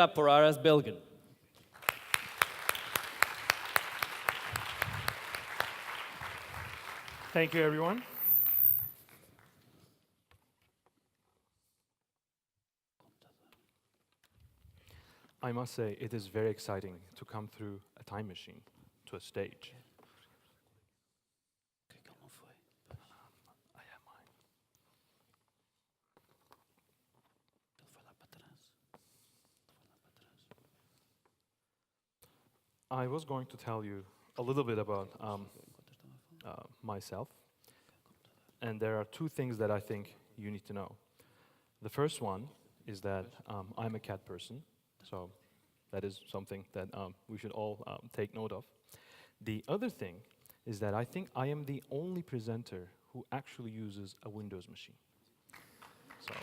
up for Aras Bilgen. Thank you, everyone. I must say, it is very exciting to come through a time machine to a stage. I have mine. I was going to tell you a little bit about myself. And there are two things that I think you need to know. The first one is that I'm a cat person, so that is something that we should all take note of. The other thing is that I think I am the only presenter who actually uses a Windows machine. So.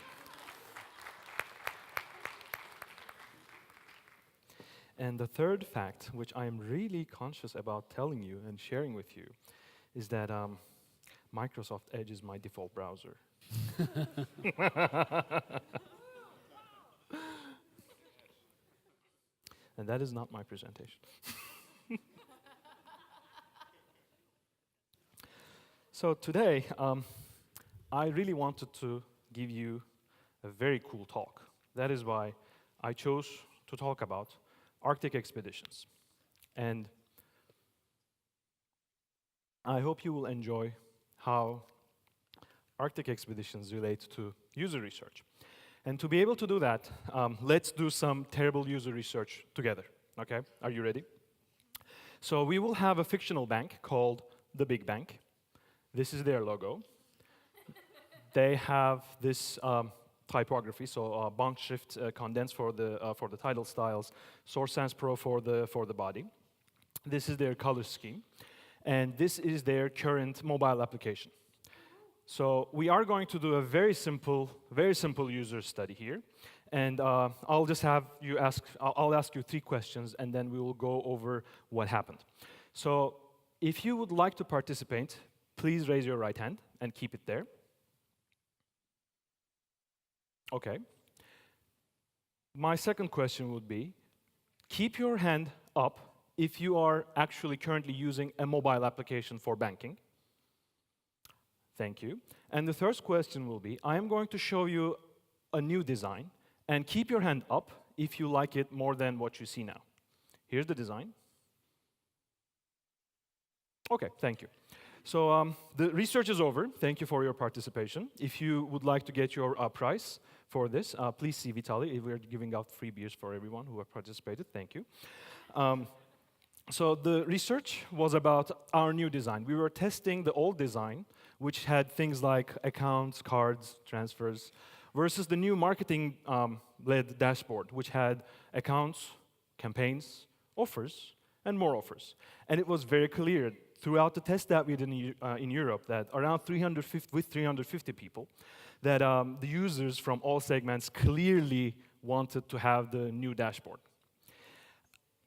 And the third fact, which I am really conscious about telling you and sharing with you, is that Microsoft Edge is my default browser. And that is not my presentation. So today, I really wanted to give you a very cool talk. That is why I chose to talk about Arctic expeditions. And I hope you will enjoy how Arctic expeditions relate to user research. And to be able to do that, let's do some terrible user research together, okay? Are you ready? So we will have a fictional bank called the Big Bank. This is their logo. They have this typography, so bank shift condensed for the title styles, Source Sans Pro for the body. This is their color scheme. And this is their current mobile application. So we are going to do a very simple user study here. And I'll just have you I'll ask you 3 questions, and then we will go over what happened. So if you would like to participate, please raise your right hand and keep it there. Okay. My second question would be, keep your hand up if you are actually currently using a mobile application for banking. Thank you. And the third question will be, I am going to show you a new design, and keep your hand up if you like it more than what you see now. Here's the design. Okay, thank you. So the research is over. Thank you for your participation. If you would like to get your prize for this, please see Vitaly. We're giving out free beers for everyone who have participated. Thank you. So the research was about our new design. We were testing the old design, which had things like accounts, cards, transfers, versus the new marketing-led dashboard, which had accounts, campaigns, offers, and more offers. And it was very clear throughout the test that we did in Europe that around 350 people, that the users from all segments clearly wanted to have the new dashboard.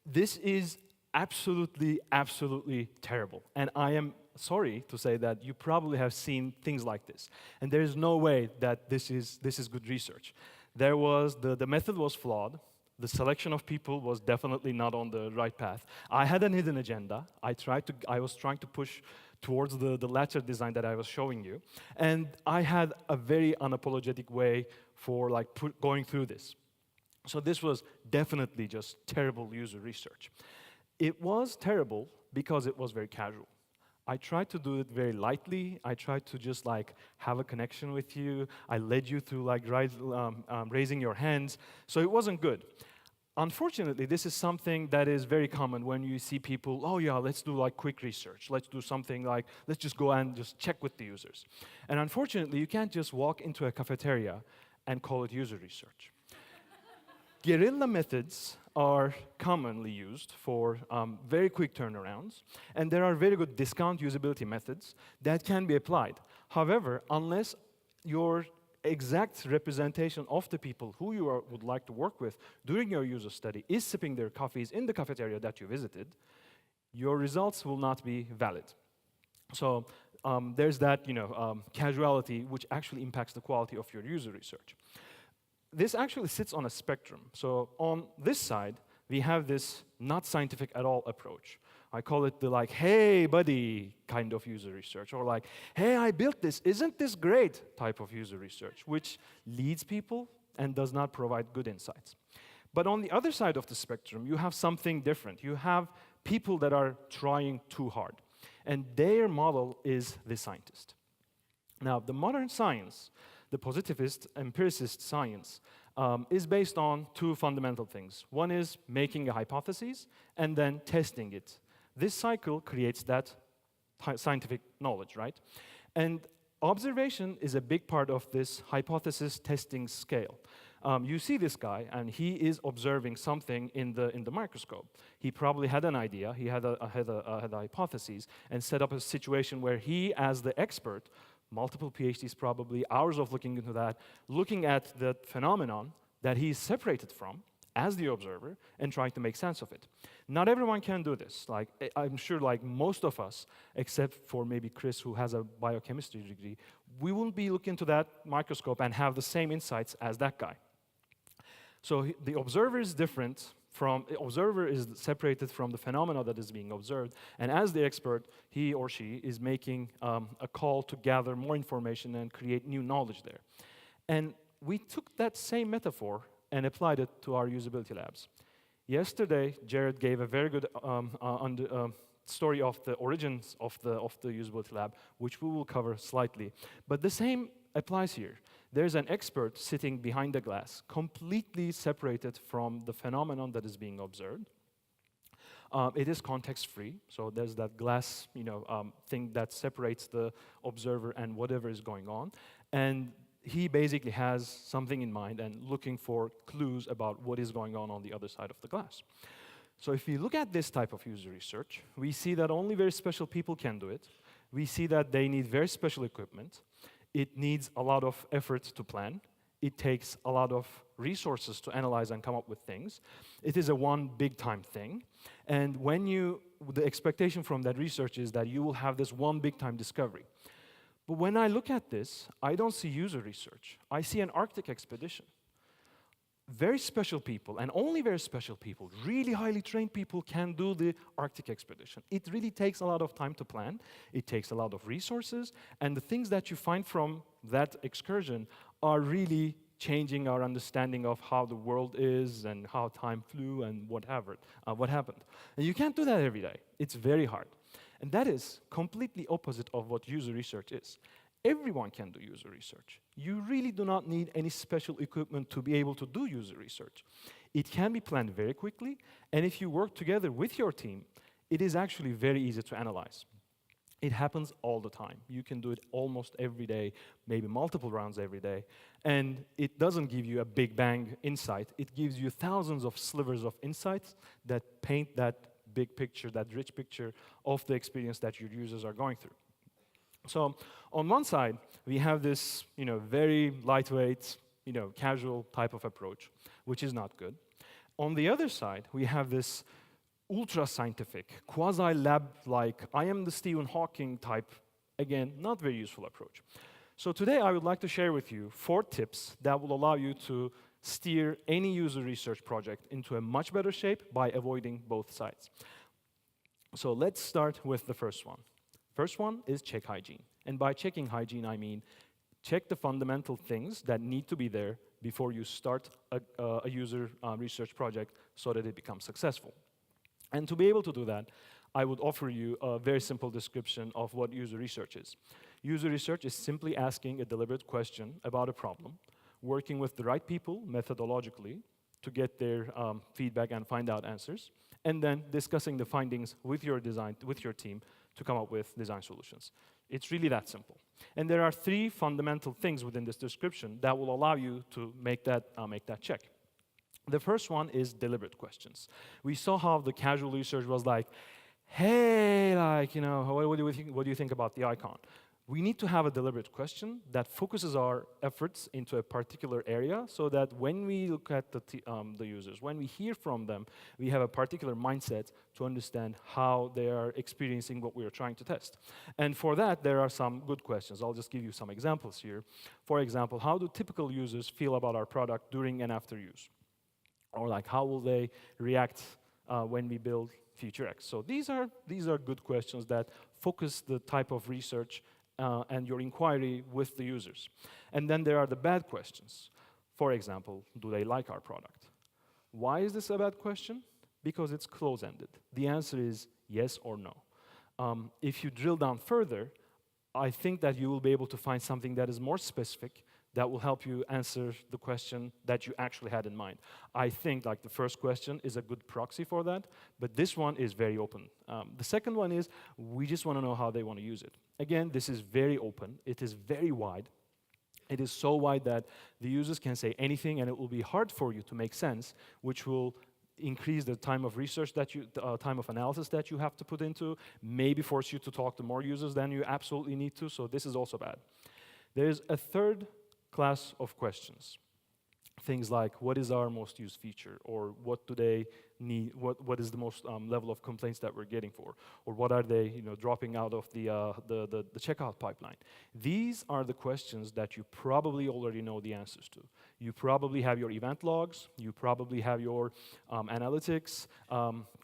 This is absolutely terrible. And I am sorry to say that you probably have seen things like this. And there is no way that this is good research. The method was flawed. The selection of people was definitely not on the right path. I had a hidden agenda. I was trying to push towards the latter design that I was showing you. And I had a very unapologetic way for going through this. So this was definitely just terrible user research. It was terrible because it was very casual. I tried to do it very lightly. I tried to just have a connection with you. I led you through raising your hands. So it wasn't good. Unfortunately, this is something that is very common when you see people, oh yeah, let's do quick research. Let's do something let's just go and just check with the users. And unfortunately, you can't just walk into a cafeteria and call it user research. Guerrilla methods are commonly used for very quick turnarounds, and there are very good discount usability methods that can be applied. However, unless your exact representation of the people who you would like to work with during your user study is sipping their coffees in the cafeteria that you visited, your results will not be valid. So there's that casuality which actually impacts the quality of your user research. this actually sits on a spectrum. So on this side, we have this not scientific at all approach. I call it the like, hey buddy kind of user research, or like, hey, I built this, isn't this great type of user research, which leads people and does not provide good insights. But on the other side of the spectrum, you have something different. You have people that are trying too hard, and their model is the scientist. Now, the modern science, the positivist, empiricist science, is based on two fundamental things. One is making a hypothesis and then testing it. This cycle creates that scientific knowledge, right? And observation is a big part of this hypothesis testing scale. You see this guy, and he is observing something in the microscope. He probably had an idea, he had a hypothesis, and set up a situation where he, as the expert, multiple PhDs probably, hours of looking into that, looking at the phenomenon that he is separated from as the observer and trying to make sense of it. Not everyone can do this. Like, I'm sure like most of us, except for maybe Chris, who has a biochemistry degree, we won't be looking into that microscope and have the same insights as that guy. So the observer is different from, the observer is separated from the phenomena that is being observed, and as the expert, he or she is making a call to gather more information and create new knowledge there. And we took that same metaphor and applied it to our usability labs. Yesterday, Jared gave a very good story of the origins of the usability lab, which we will cover slightly. But the same applies here. There's an expert sitting behind the glass, completely separated from the phenomenon that is being observed. It is context-free, so there's that glass, thing that separates the observer and whatever is going on. And he basically has something in mind and looking for clues about what is going on the other side of the glass. So if we look at this type of user research, we see that only very special people can do it. We see that they need very special equipment. It needs a lot of effort to plan. It takes a lot of resources to analyze and come up with things. It is a one big time thing. And when the expectation from that research is that you will have this one big time discovery. But when I look at this, I don't see user research. I see an Arctic expedition. Very special people, and only very special people, really highly trained people can do the Arctic expedition. It really takes a lot of time to plan. It takes a lot of resources, and the things that you find from that excursion are really changing our understanding of how the world is and how time flew and what happened. And you can't do that every day. It's very hard. And that is completely opposite of what user research is. Everyone can do user research. You really do not need any special equipment to be able to do user research. It can be planned very quickly, and if you work together with your team, it is actually very easy to analyze. It happens all the time. You can do it almost every day, maybe multiple rounds every day, and it doesn't give you a big bang insight. It gives you thousands of slivers of insights that paint that big picture, that rich picture of the experience that your users are going through. So on one side, we have this, very lightweight, casual type of approach, which is not good. On the other side, we have this ultra-scientific, quasi-lab-like, I am the Stephen Hawking type, again, not very useful approach. So today, I would like to share with you 4 tips that will allow you to steer any user research project into a much better shape by avoiding both sides. So let's start with the first one. First one is check hygiene. And by checking hygiene, I mean check the fundamental things that need to be there before you start a user research project so that it becomes successful. And to be able to do that, I would offer you a very simple description of what user research is. User research is simply asking a deliberate question about a problem, working with the right people methodologically to get their feedback and find out answers, and then discussing the findings with your team to come up with design solutions. It's really that simple. And there are 3 fundamental things within this description that will allow you to make that check. The first one is deliberate questions. We saw how the casual research was like, hey, what do you think about the icon? we need to have a deliberate question that focuses our efforts into a particular area so that when we look at the users, when we hear from them, we have a particular mindset to understand how they are experiencing what we are trying to test. And for that, there are some good questions. I'll just give you some examples here. For example, how do typical users feel about our product during and after use? Or like, how will they react when we build feature X? So these are good questions that focus the type of research and your inquiry with the users. And then there are the bad questions. For example, do they like our product? Why is this a bad question? Because it's close-ended. The answer is yes or no. If you drill down further, I think that you will be able to find something that is more specific that will help you answer the question that you actually had in mind. I think like the first question is a good proxy for that, but this one is very open. The second one is, we just want to know how they want to use it. Again, this is very open. It is very wide. It is so wide that the users can say anything and it will be hard for you to make sense, which will increase the time of research that time of analysis that you have to put into, maybe force you to talk to more users than you absolutely need to, so this is also bad. There's a third class of questions. Things like, what is our most used feature? Or what do they need? What is the most level of complaints that we're getting for? Or what are they dropping out of the checkout pipeline? These are the questions that you probably already know the answers to. You probably have your event logs. You probably have your analytics.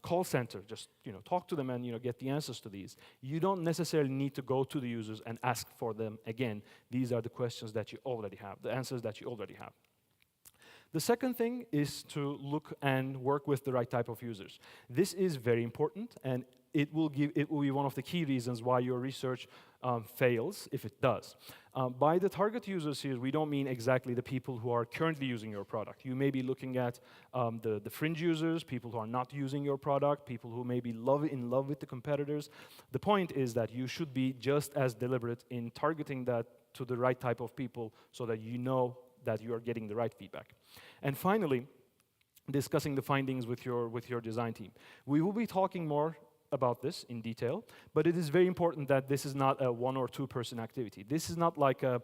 Call center, just talk to them and get the answers to these. You don't necessarily need to go to the users and ask for them again. These are the questions that you already have, the answers that you already have. The second thing is to look and work with the right type of users. This is very important, and it will be one of the key reasons why your research fails, if it does. By the target users here, we don't mean exactly the people who are currently using your product. You may be looking at the fringe users, people who are not using your product, people who may be in love with the competitors. The point is that you should be just as deliberate in targeting that to the right type of people so that you know that you are getting the right feedback. And finally, discussing the findings with your design team. We will be talking more about this in detail, but it is very important that this is not a 1 or 2 person activity. This is not like a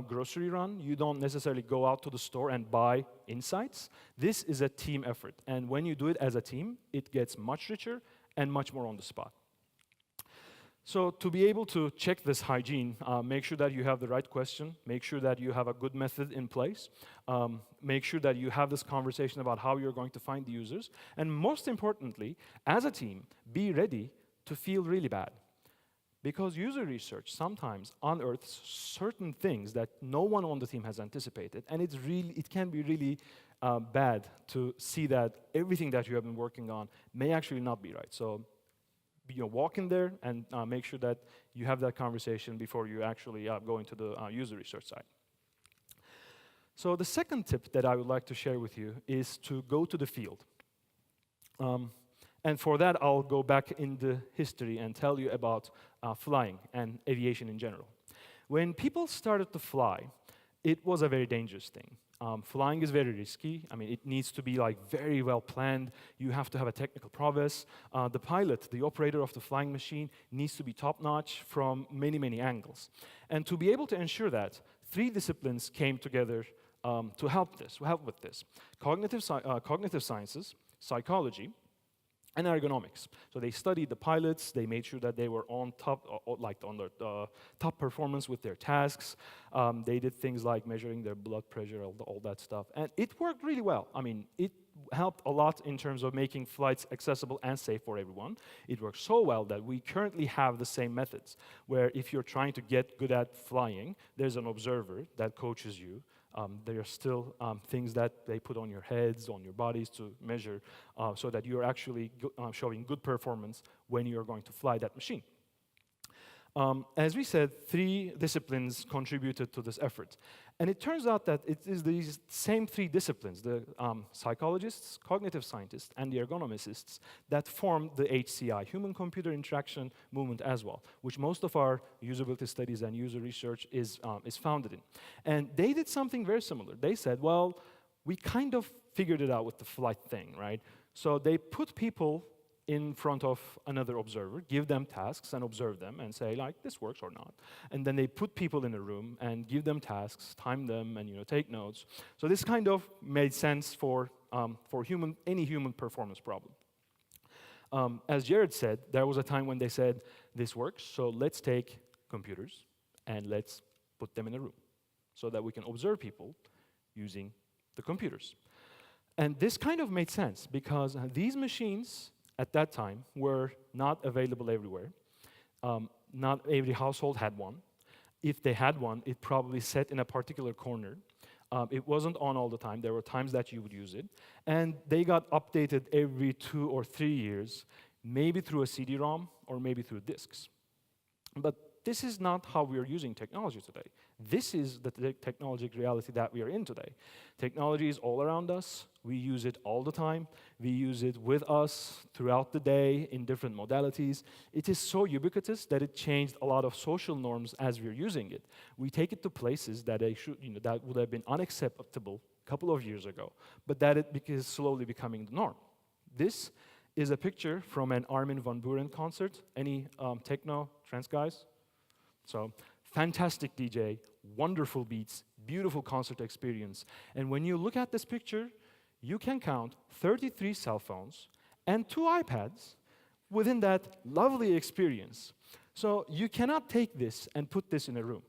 grocery run. You don't necessarily go out to the store and buy insights. This is a team effort, and when you do it as a team, it gets much richer and much more on the spot. So to be able to check this hygiene, make sure that you have the right question, make sure that you have a good method in place, make sure that you have this conversation about how you're going to find the users, and most importantly, as a team, be ready to feel really bad. Because user research sometimes unearths certain things that no one on the team has anticipated, and it can be really bad to see that everything that you have been working on may actually not be right. So walk in there and make sure that you have that conversation before you actually go into the user research side. So the second tip that I would like to share with you is to go to the field. And for that, I'll go back in the history and tell you about flying and aviation in general. When people started to fly, it was a very dangerous thing. Flying is very risky. I mean, it needs to be very well planned. You have to have a technical prowess. The pilot, the operator of the flying machine, needs to be top-notch from many, many angles. And to be able to ensure that, 3 disciplines came together to help with this. Cognitive sciences, psychology, and ergonomics. So they studied the pilots, they made sure that they were on top, on their top performance with their tasks. They did things like measuring their blood pressure, all that stuff. And it worked really well. I mean, it helped a lot in terms of making flights accessible and safe for everyone. It worked so well that we currently have the same methods, where if you're trying to get good at flying, there's an observer that coaches you. There are still things that they put on your heads, on your bodies to measure so that you're actually showing good performance when you're going to fly that machine. As we said, 3 disciplines contributed to this effort. And it turns out that it is these same 3 disciplines, the psychologists, cognitive scientists, and the ergonomicists, that form the HCI, human-computer interaction movement as well, which most of our usability studies and user research is founded in. And they did something very similar. They said, well, we kind of figured it out with the flight thing, right? So they put people in front of another observer, give them tasks and observe them and say, like, this works or not. And then they put people in a room and give them tasks, time them, and take notes. So this kind of made sense for any human performance problem. As Jared said, there was a time when they said, this works, so let's take computers and let's put them in a room so that we can observe people using the computers. And this kind of made sense because these machines at that time were not available everywhere. Not every household had one. If they had one, it probably sat in a particular corner. It wasn't on all the time. There were times that you would use it. And they got updated every 2 or 3 years, maybe through a CD-ROM or maybe through disks. But this is not how we are using technology today. This is the technological reality that we are in today. Technology is all around us. We use it all the time. We use it with us throughout the day in different modalities. It is so ubiquitous that it changed a lot of social norms as we're using it. We take it to places that that would have been unacceptable a couple of years ago, but that it is slowly becoming the norm. This is a picture from an Armin van Buuren concert. Any techno trance guys? So, fantastic DJ, wonderful beats, beautiful concert experience. And when you look at this picture, you can count 33 cell phones and 2 iPads within that lovely experience. So you cannot take this and put this in a room.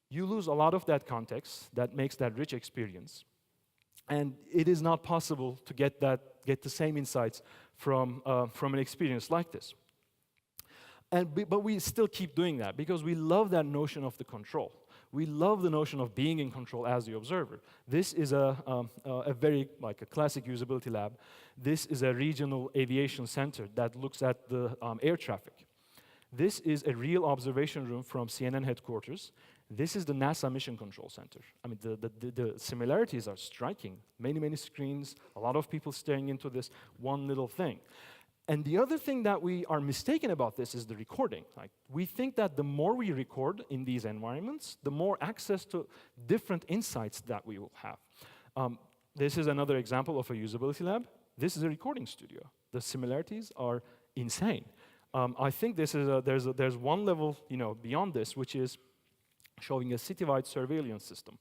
You lose a lot of that context that makes that rich experience. And it is not possible to get the same insights from an experience like this. But we still keep doing that because we love that notion of the control. We love the notion of being in control as the observer. This is a classic usability lab. This is a regional aviation center that looks at the air traffic. This is a real observation room from CNN headquarters. This is the NASA Mission Control Center. I mean, the similarities are striking. Many, many screens, a lot of people staring into this one little thing. And the other thing that we are mistaken about this is the recording. Like, we think that the more we record in these environments, the more access to different insights that we will have. This is another example of a usability lab. This is a recording studio. The similarities are insane. I think this is there's one level beyond this, which is showing a citywide surveillance system.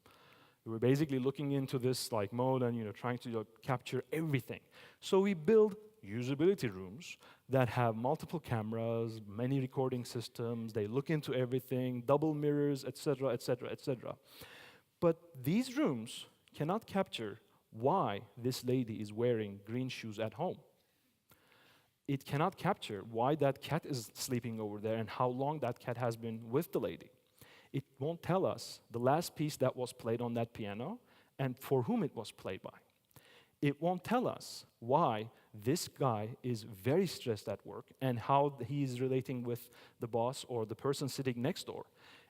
We're basically looking into this mode and trying to capture everything. So we build usability rooms that have multiple cameras, many recording systems, they look into everything, double mirrors, etc., etc., etc. But these rooms cannot capture why this lady is wearing green shoes at home. It cannot capture why that cat is sleeping over there and how long that cat has been with the lady. It won't tell us the last piece that was played on that piano and for whom it was played by. It won't tell us why this guy is very stressed at work and how he's relating with the boss or the person sitting next door.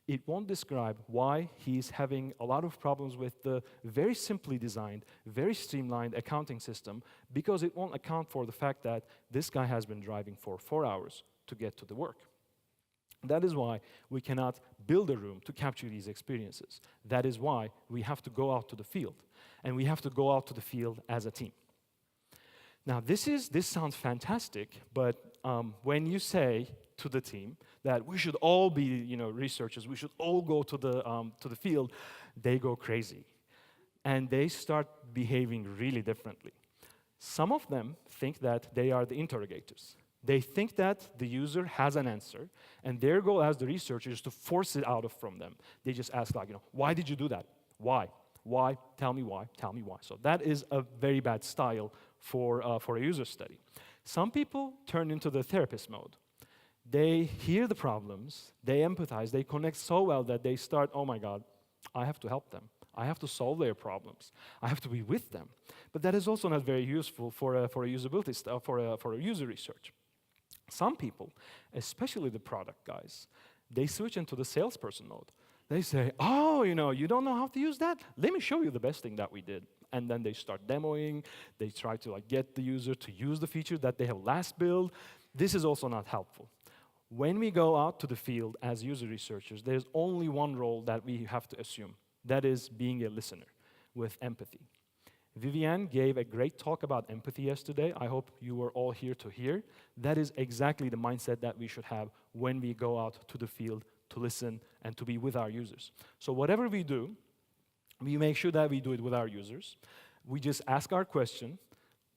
It won't describe why he's having a lot of problems with the very simply designed, very streamlined accounting system, because it won't account for the fact that this guy has been driving for 4 hours to get to the work. That is why we cannot build a room to capture these experiences. That is why we have to go out to the field. And we have to go out to the field as a team. Now, this sounds fantastic, but when you say to the team that we should all be researchers, we should all go to the field, they go crazy. And they start behaving really differently. Some of them think that they are the interrogators. They think that the user has an answer, and their goal as the researcher is to force it out from them. They just ask, why did you do that? Why? Why? Tell me why. Tell me why. So that is a very bad style for a user study. Some people turn into the therapist mode. They hear the problems, they empathize, they connect so well that they start, oh my God, I have to help them. I have to solve their problems. I have to be with them. But that is also not very useful for a usability stuff, for a user research. Some people, especially the product guys, they switch into the salesperson mode. They say, oh, you don't know how to use that? Let me show you the best thing that we did. And then they start demoing. They try to get the user to use the feature that they have last built. This is also not helpful. When we go out to the field as user researchers, there's only one role that we have to assume. That is being a listener with empathy. Vivian gave a great talk about empathy yesterday. I hope you were all here to hear. That is exactly the mindset that we should have when we go out to the field to listen and to be with our users. So whatever we do, we make sure that we do it with our users. We just ask our question,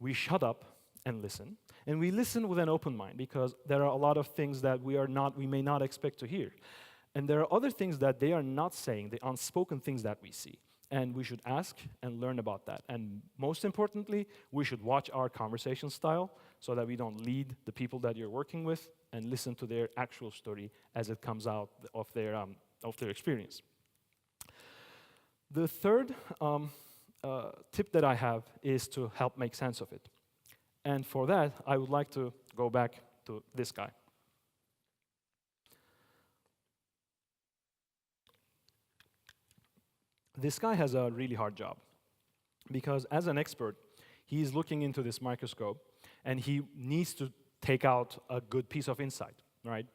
we shut up and listen. And we listen with an open mind, because there are a lot of things that we may not expect to hear. And there are other things that they are not saying, the unspoken things that we see. And we should ask and learn about that. And most importantly, we should watch our conversation style so that we don't lead the people that you're working with, and listen to their actual story as it comes out of their experience. The third tip that I have is to help make sense of it. And for that, I would like to go back to this guy. This guy has a really hard job, because as an expert, he's looking into this microscope, and he needs to take out a good piece of insight, right?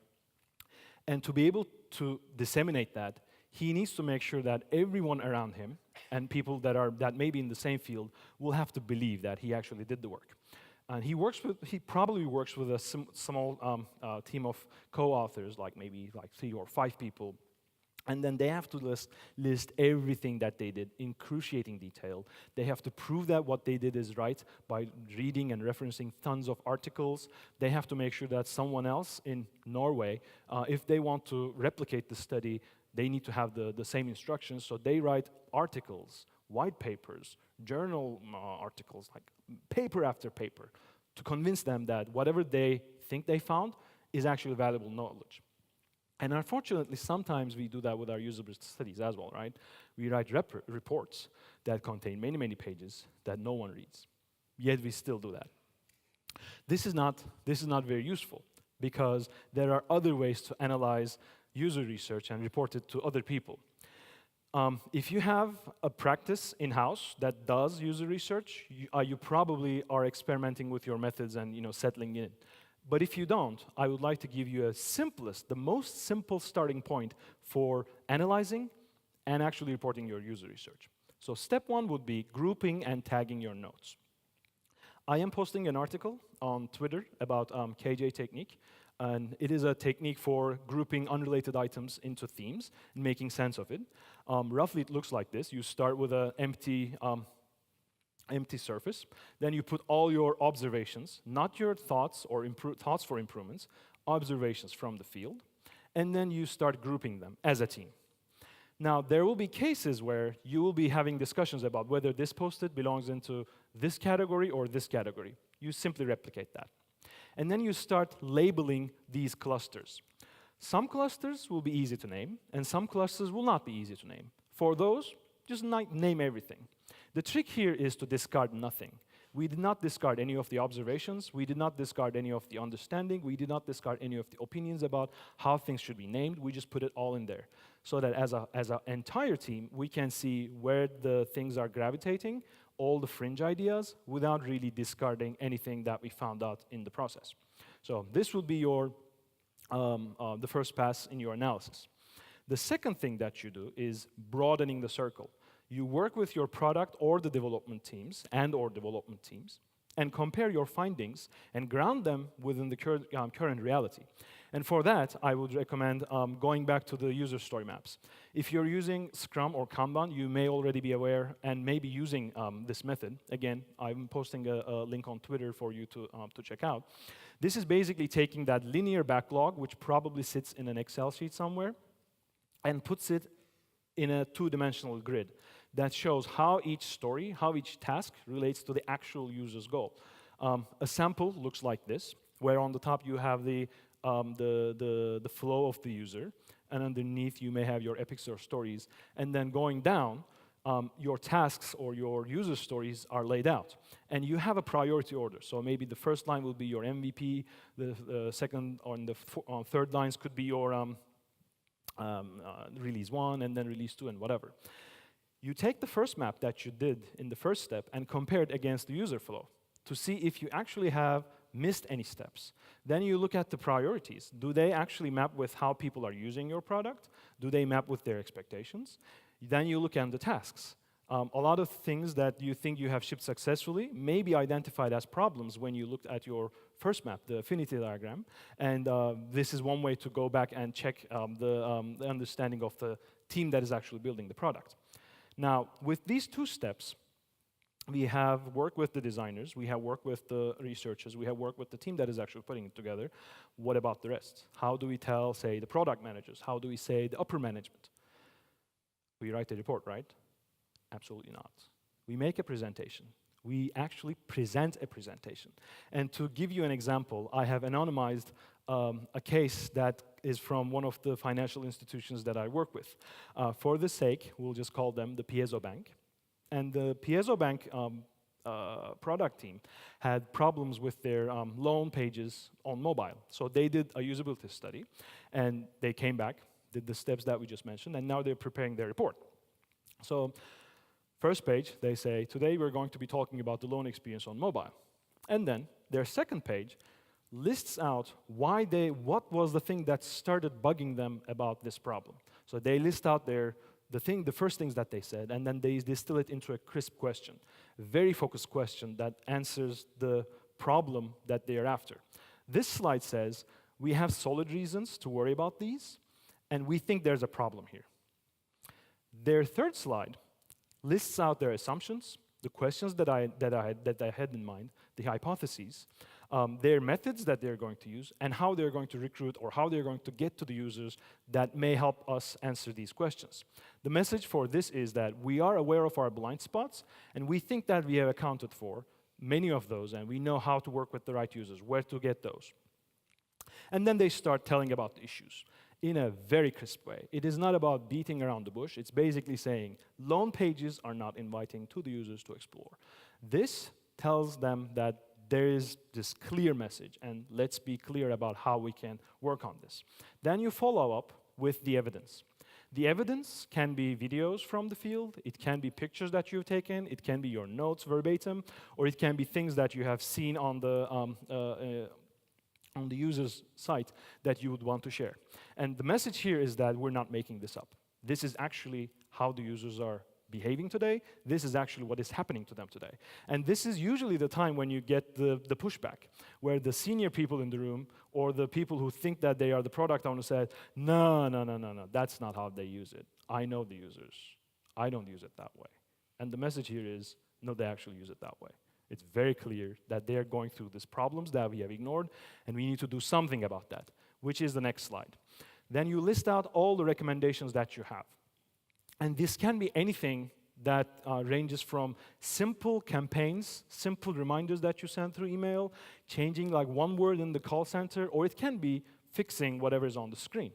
And to be able to disseminate that, he needs to make sure that everyone around him and people that may be in the same field will have to believe that he actually did the work. And he probably works with a small team of co-authors, maybe 3 or 5 people. And then they have to list everything that they did in excruciating detail. They have to prove that what they did is right by reading and referencing tons of articles. They have to make sure that someone else in Norway, if they want to replicate the study, they need to have the same instructions. So they write articles, white papers, journal articles, like paper after paper, to convince them that whatever they think they found is actually valuable knowledge. And unfortunately, sometimes we do that with our usability studies as well, right? We write reports that contain many, many pages that no one reads. Yet we still do that. This is not very useful, because there are other ways to analyze user research and report it to other people. If you have a practice in-house that does user research, you probably are experimenting with your methods and settling in. But if you don't, I would like to give you the most simple starting point for analyzing and actually reporting your user research. So step 1 would be grouping and tagging your notes. I am posting an article on Twitter about KJ technique, and it is a technique for grouping unrelated items into themes and making sense of it. Roughly, it looks like this. You start with an empty surface. Then you put all your observations, not your thoughts or thoughts for improvements, observations from the field, and then you start grouping them as a team. Now, there will be cases where you will be having discussions about whether this post-it belongs into this category or this category. You simply replicate that. And then you start labeling these clusters. Some clusters will be easy to name, and some clusters will not be easy to name. For those, just name everything. The trick here is to discard nothing. We did not discard any of the observations. We did not discard any of the understanding. We did not discard any of the opinions about how things should be named. We just put it all in there, so that as an entire team, we can see where the things are gravitating, all the fringe ideas, without really discarding anything that we found out in the process. So this will be your the first pass in your analysis. The second thing that you do is broadening the circle. You work with your product or the development teams and compare your findings and ground them within the current reality. And for that, I would recommend going back to the user story maps. If you're using Scrum or Kanban, you may already be aware and may be using this method. Again, I'm posting a link on Twitter for you to check out. This is basically taking that linear backlog, which probably sits in an Excel sheet somewhere, and puts it in a 2-dimensional grid that shows how each story, how each task relates to the actual user's goal. A sample looks like this, where on the top you have the flow of the user, and underneath you may have your epics or stories, and then going down, your tasks or your user stories are laid out. And you have a priority order. So maybe the first line will be your MVP, the second or the third lines could be your release 1, and then release 2, and whatever. You take the first map that you did in the first step and compare it against the user flow to see if you actually have missed any steps. Then you look at the priorities. Do they actually map with how people are using your product? Do they map with their expectations? Then you look at the tasks. A lot of things that you think you have shipped successfully may be identified as problems when you looked at your first map, the affinity diagram. And this is one way to go back and check the understanding of the team that is actually building the product. Now, with these two steps, we have worked with the designers, we have worked with the researchers, we have worked with the team that is actually putting it together. What about the rest? How do we tell, say, the product managers? How do we say the upper management? We write a report, right? Absolutely not. We make a presentation. We actually present a presentation. And to give you an example, I have anonymized a case that is from one of the financial institutions that I work with. For the sake, we'll just call them the Piezo Bank. And the Piezo Bank product team had problems with their loan pages on mobile. So they did a usability study, and they came back, did the steps that we just mentioned, and now they're preparing their report. So first page, they say, today we're going to be talking about the loan experience on mobile. And then their second page lists out what was the thing that started bugging them about this problem. So they list out the first things that they said, and then they distill it into a crisp question, a very focused question that answers the problem that they are after. This slide says, we have solid reasons to worry about these, and we think there's a problem here. Their third slide lists out their assumptions, the questions that I had in mind, the hypotheses, their methods that they're going to use, and how they're going to recruit or how they're going to get to the users that may help us answer these questions. The message for this is that we are aware of our blind spots, and we think that we have accounted for many of those, and we know how to work with the right users, where to get those. And then they start telling about the issues in a very crisp way. It is not about beating around the bush. It's basically saying loan pages are not inviting to the users to explore. This tells them that there is this clear message, and let's be clear about how we can work on this. Then you follow up with the evidence. The evidence can be videos from the field, it can be pictures that you've taken, it can be your notes verbatim, or it can be things that you have seen on the user's site that you would want to share. And the message here is that we're not making this up. This is actually how the users are behaving today. This is actually what is happening to them today. And this is usually the time when you get the pushback, where the senior people in the room or the people who think that they are the product owner said, no, that's not how they use it. I know the users. I don't use it that way. And the message here is, no, they actually use it that way. It's very clear that they are going through these problems that we have ignored, and we need to do something about that, which is the next slide. Then you list out all the recommendations that you have. And this can be anything that ranges from simple campaigns, simple reminders that you send through email, changing like one word in the call center, or it can be fixing whatever is on the screen.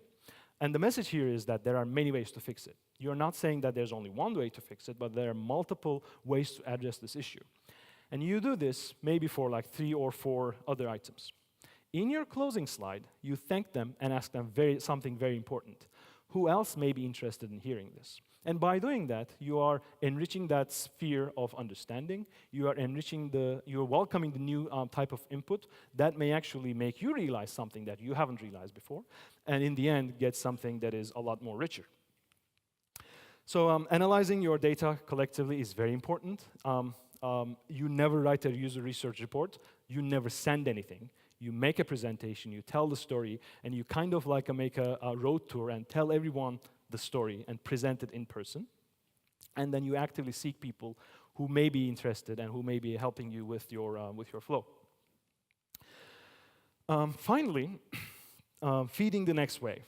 And the message here is that there are many ways to fix it. You're not saying that there's only one way to fix it, but there are multiple ways to address this issue. And you do this maybe for like 3 or 4 other items. In your closing slide, you thank them and ask them something very important. Who else may be interested in hearing this? And by doing that, you are enriching that sphere of understanding. You are you're welcoming the new type of input that may actually make you realize something that you haven't realized before, and in the end, get something that is a lot more richer. So analyzing your data collectively is very important. You never write a user research report. You never send anything. You make a presentation, you tell the story, and you kind of like make a road tour and tell everyone the story and present it in person. And then you actively seek people who may be interested and who may be helping you with your flow. Finally, feeding the next wave.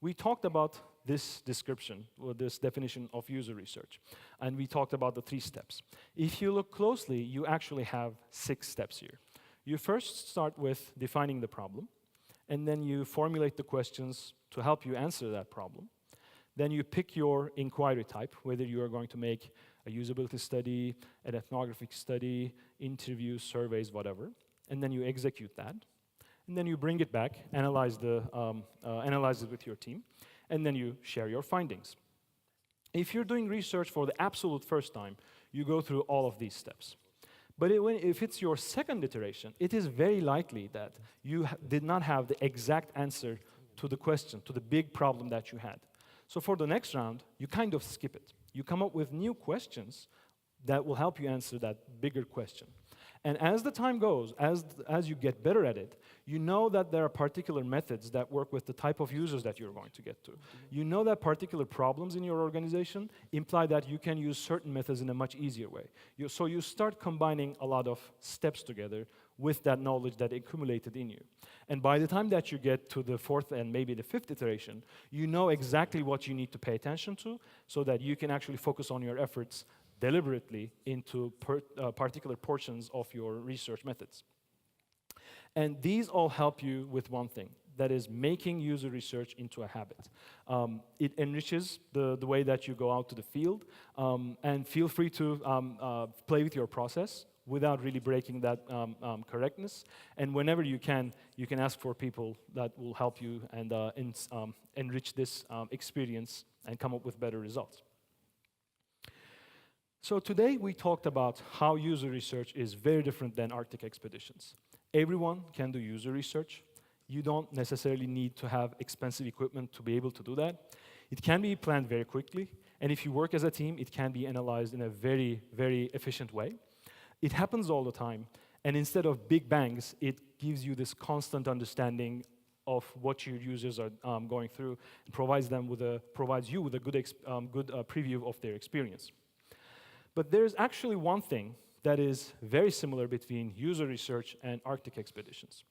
We talked about this description, or this definition of user research, and we talked about the 3 steps. If you look closely, you actually have 6 steps here. You first start with defining the problem, and then you formulate the questions to help you answer that problem. Then you pick your inquiry type, whether you are going to make a usability study, an ethnographic study, interviews, surveys, whatever. And then you execute that. And then you bring it back, analyze it with your team, and then you share your findings. If you're doing research for the absolute first time, you go through all of these steps. But if it's your second iteration, it is very likely that you did not have the exact answer to the question, to the big problem that you had. So for the next round, you kind of skip it. You come up with new questions that will help you answer that bigger question. And as the time goes, as you get better at it, you know that there are particular methods that work with the type of users that you're going to get to. You know that particular problems in your organization imply that you can use certain methods in a much easier way. So you start combining a lot of steps together with that knowledge that accumulated in you. And by the time that you get to the fourth and maybe the fifth iteration, you know exactly what you need to pay attention to so that you can actually focus on your efforts deliberately into particular portions of your research methods. And these all help you with one thing, that is making user research into a habit. It enriches the way that you go out to the field, and feel free to play with your process without really breaking that correctness. And whenever you can ask for people that will help you and enrich this experience and come up with better results. So today we talked about how user research is very different than Arctic expeditions. Everyone can do user research. You don't necessarily need to have expensive equipment to be able to do that. It can be planned very quickly, and if you work as a team, it can be analyzed in a very, very efficient way. It happens all the time, and instead of big bangs, it gives you this constant understanding of what your users are going through, and provides you with a good preview of their experience. But there's actually one thing that is very similar between user research and Arctic expeditions.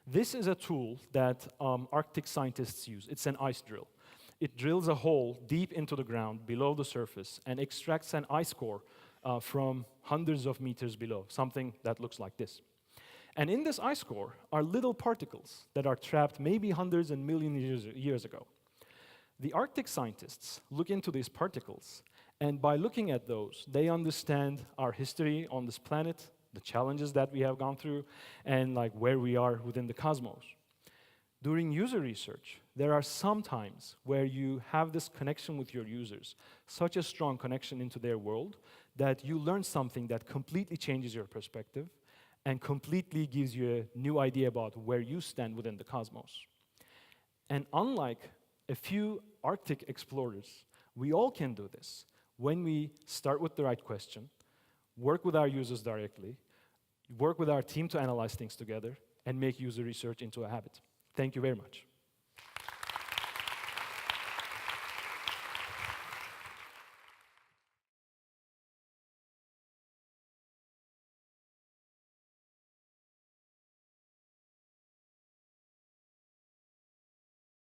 This is a tool that Arctic scientists use. It's an ice drill. It drills a hole deep into the ground below the surface and extracts an ice core from hundreds of meters below, something that looks like this. And in this ice core are little particles that are trapped maybe hundreds and millions years ago. The Arctic scientists look into these particles, and by looking at those, they understand our history on this planet, the challenges that we have gone through, and like where we are within the cosmos. During user research, there are some times where you have this connection with your users, such a strong connection into their world, that you learn something that completely changes your perspective and completely gives you a new idea about where you stand within the cosmos. And unlike a few Arctic explorers, we all can do this when we start with the right question, work with our users directly, work with our team to analyze things together, and make user research into a habit. Thank you very much.